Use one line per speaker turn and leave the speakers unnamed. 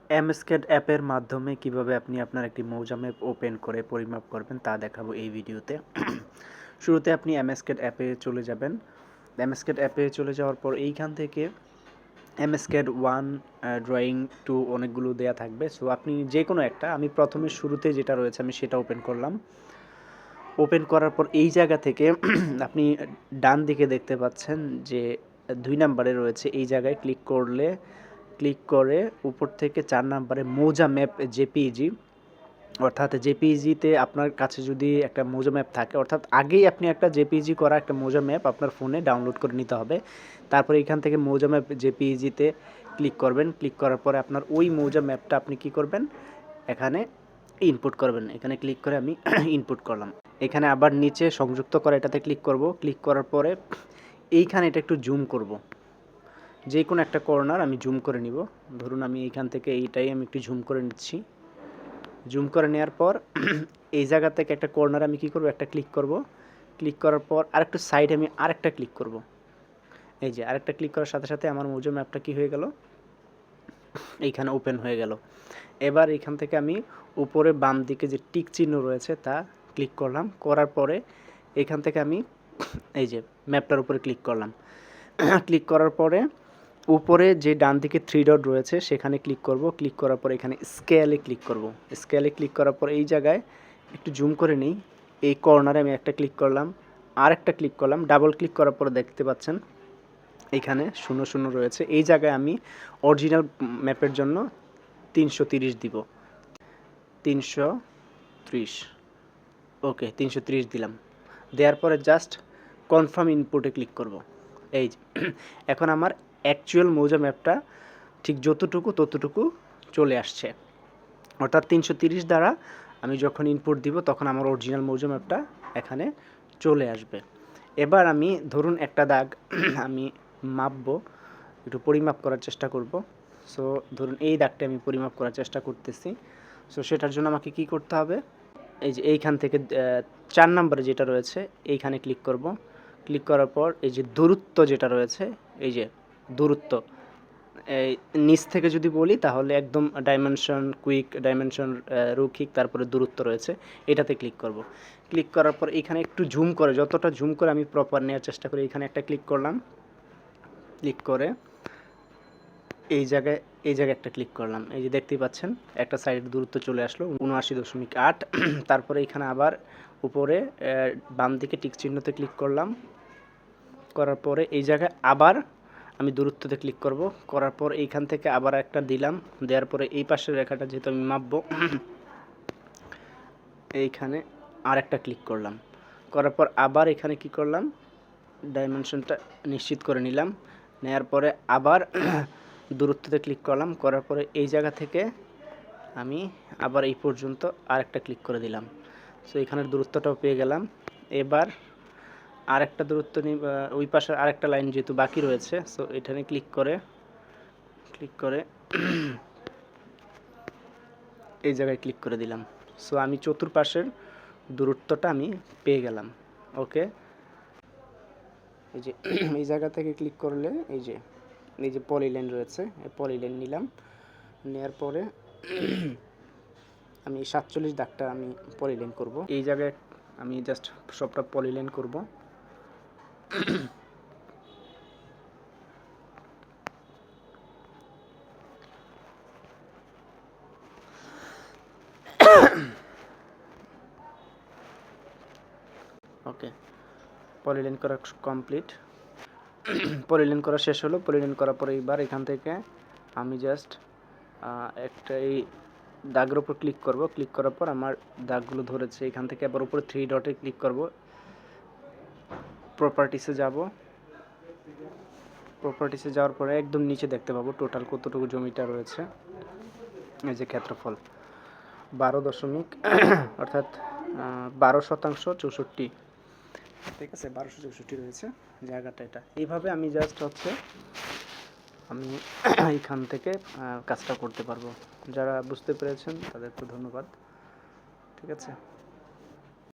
এমএসকেড অ্যাপের মাধ্যমে কিভাবে আপনি আপনার একটি মৌজা ম্যাপ ওপেন করে পরিমাপ করবেন তা দেখাবো এই ভিডিওতে। শুরুতে আপনি এমএসকেড অ্যাপে চলে যাবেন। এমএসকেড অ্যাপে চলে যাওয়ার পর এইখান থেকে এমএসকেড 1 ড্রয়িং 2 অনেকগুলো দেয়া থাকবে। সো আপনি যে কোনো একটা, আমি প্রথমে শুরুতে যেটা রয়েছে আমি সেটা ওপেন করলাম। ওপেন করার পর এই জায়গা থেকে আপনি ডান দিকে দেখতে পাচ্ছেন যে 2 নাম্বারে রয়েছে, এই জায়গায় ক্লিক করে উপর থেকে 4 নাম্বারে মৌজা ম্যাপ জেপিইজি, অর্থাৎ জেপিইজিতে আপনার কাছে যদি একটা মৌজা ম্যাপ থাকে, অর্থাৎ আগেই আপনি একটা জেপিইজি করা একটা মৌজা ম্যাপ আপনার ফোনে ডাউনলোড করে নিতে হবে। তারপরে এখান থেকে মৌজা ম্যাপ জেপিইজিতে ক্লিক করবেন। ক্লিক করার পরে আপনার ওই মৌজা ম্যাপটা আপনি কি করবেন, এখানে ইনপুট করবেন। এখানে ক্লিক করে আমি ইনপুট করলাম। এখানে আবার নিচে সংযুক্ত করা এটাতে ক্লিক করব। ক্লিক করার পরে এইখানে এটা একটু জুম করব, যে কোনো একটা কর্নার আমি জুম করে নিব। ধরুন আমি এইখান থেকে এইটাই আমি একটু জুম করে নিচ্ছি। জুম করে নেওয়ার পর এই জায়গা থেকে একটা কর্নার আমি কি করব, একটা ক্লিক করব। ক্লিক করার পর আরেকটু সাইডে আমি আরেকটা ক্লিক করব। এই যে আরেকটা ক্লিক করার সাথে সাথে আমার মৌজা ম্যাপটা কি হয়ে গেল, এইখানে ওপেন হয়ে গেল। এবার এখান থেকে আমি উপরে বাম দিকে যে টিক চিহ্ন রয়েছে তা ক্লিক করলাম। করার পরে এখান থেকে আমি এই যে ম্যাপটার উপরে ক্লিক করলাম। ক্লিক করার পরে উপরে যে ডান দিকে 3 ডট রয়েছে সেখানে ক্লিক করব। ক্লিক করার পরে এখানে স্কেলে ক্লিক করব। স্কেলে ক্লিক করার পর এই জায়গায় একটু জুম করে নিই। এই কর্নারে আমি একটা ক্লিক করলাম, আরেকটা ক্লিক করলাম। ডাবল ক্লিক করার পরে দেখতে পাচ্ছেন এইখানে 00 রয়েছে। এই জায়গায় আমি অরিজিনাল ম্যাপের জন্য 330 দিব। 330, ওকে 330 দিলাম। দেওয়ার পরে জাস্ট কনফার্ম ইনপুটে ক্লিক করব। এই যে এখন আমার অ্যাকচুয়াল মৌজা ম্যাপটা ঠিক যতটুকু ততটুকু চলে আসছে, অর্থাৎ 330 দ্বারা আমি যখন ইনপুট দিব তখন আমার অরিজিনাল মৌজা ম্যাপটা এখানে চলে আসবে। এবার আমি ধরুন একটা দাগ আমি মাপবো, একটু পরিমাপ করার চেষ্টা করব। সো ধরুন এই দাগটা আমি পরিমাপ করার চেষ্টা করতেছি। সো সেটার জন্য আমাকে কি করতে হবে, এই যে এইখান থেকে 4 নম্বরে যেটা রয়েছে এইখানে ক্লিক করব। ক্লিক করার পর এই যে দূরত্ব যেটা রয়েছে, এই যে দূরত্ব, এই নিচ থেকে যদি বলি তাহলে একদম ডাইমেনশন কুইক, ডাইমেনশন রৈখিক, তারপরে দূরত্ব রয়েছে, এটাতে ক্লিক করব। ক্লিক করার পর এখানে একটু জুম করে, যতটা জুম করে আমি প্রপার নেওয়ার চেষ্টা করি, এখানে একটা ক্লিক করলাম। ক্লিক করে এই জায়গায় একটা ক্লিক করলাম। এই যে দেখতেই পাচ্ছেন একটা সাইডের দূরত্ব চলে আসলো ৭৯.৮। তারপরে এখানে আবার উপরে বাম দিকে টিক চিহ্নতে ক্লিক করলাম। করার পরে এই জায়গায় আবার আমি দূরত্বতে ক্লিক করব। করার পর এইখান থেকে আবার একটা দিলাম। দেওয়ার পরে এই পাশের রেখাটা যেহেতু আমি মাপবো, এইখানে আর একটা ক্লিক করলাম। করার পর আবার এখানে কি করলাম, ডাইমেনশনটা নিশ্চিত করে নিলাম। নেওয়ার পরে আবার দূরত্বতে ক্লিক করলাম। করার পরে এই জায়গা থেকে আমি আবার এই পর্যন্ত আরেকটা ক্লিক করে দিলাম। সো এখানের দূরত্বটাও পেয়ে গেলাম। এবার আরেকটা দূরত্ব নিয়ে ওই পাশের আরেকটা লাইন যেহেতু বাকি রয়েছে, সো এখানে ক্লিক করে এই জায়গায় ক্লিক করে দিলাম। সো আমি চতুর্পাশের দূরত্বটা আমি পেয়ে গেলাম। ওকে, এই যে এই জায়গা থেকে ক্লিক করলে এই যে পলিলাইন রয়েছে, এই পলিলাইন নিলাম। নেওয়ার পরে আমি 47 দাগটা আমি পলিলাইন করব। এই জায়গায় আমি জাস্ট সবটা পলিলাইন করব। ওকে, পলিলাইন করা কমপ্লিট। পলিলাইন করা শেষ হলো। পলিলাইন করার পরে এবার এখান থেকে আমি জাস্ট একটা এই দাগের উপর ক্লিক করব। ক্লিক করার পর আমার দাগগুলো ধরেছে, এখান থেকে আবার উপরে 3 ডটে ক্লিক করব। প্রপার্টিসে যাব। প্রপার্টিসে যাওয়ার পরে একদম নিচে দেখতে পাবো টোটাল কতটুকু জমিটা রয়েছে। এই যে ক্ষেত্রফল 12 অর্থাৎ 12% 64, ঠিক আছে, 1264 রয়েছে জায়গাটা এটা। এইভাবে আমি জাস্ট আমি এইখান থেকে কাজটা করতে পারবো। যারা বুঝতে পেরেছেন তাদেরকে ধন্যবাদ। ঠিক আছে।